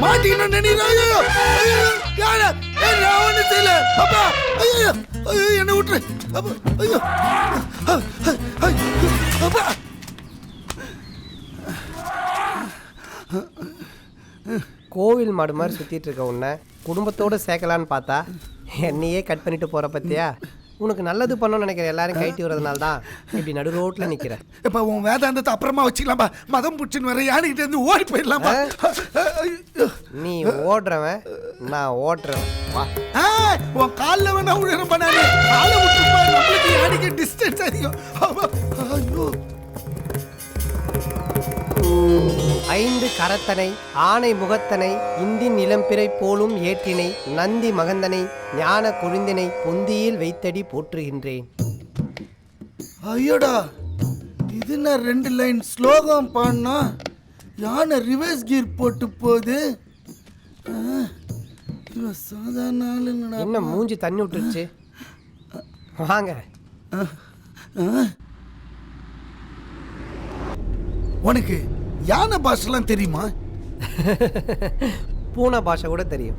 மாட்டின்னு நினைக்கிறாயோ? என்ன விட்டுரு. ஐயோ அப்பா. கோவில் மாடு மாதிரி சுத்திட்டு இருக்க உன்னை குடும்பத்தோட சேர்க்கலான்னு பார்த்தா என்னையே கட் பண்ணிட்டு போற பத்தியா? உனக்கு நல்லது பண்ணணும்னு நினைக்கிற எல்லாரும் கைட்டி வரதுனால தான் இப்படி நடு ரோட்ல நிக்கிற. இப்ப உன் வேதாந்தத்தை அப்புறமா வச்சுக்கலாம்பா. மதம் புடிச்சுன்னு வர யானைகிட்ட இருந்து ஓடி போயிடலாமா? நீ ஓடுறவன், நான் ஓட்டுறவன். உன் காலில் வேணா உடனே பண்ணாரு. காலை விட்டுருப்பா. நம்மளுக்கு யானைக்கு டிஸ்டன்ஸ் அதிகம். ஐயோ. 5 கரத்தனை ஆனை முகத்தனை இந்தின் இளம்பிறை போலும் ஏற்றினை நந்தி மகந்தனை ஞான கொழுந்தினை பொந்தியில் வைத்தடி போற்றுகின்றேன். ஐயோடா, இது நான் 2 லைன் ஸ்லோகம் பாடினா யானை ரிவர்ஸ் கீர் போட்டு போகுது. சாதாரண என்ன மூஞ்சி தண்ணி விட்டுருச்சு? வாங்க. உனக்கு யானை பாஷெல்லாம் தெரியுமா? பூனை பாஷை கூட தெரியும்.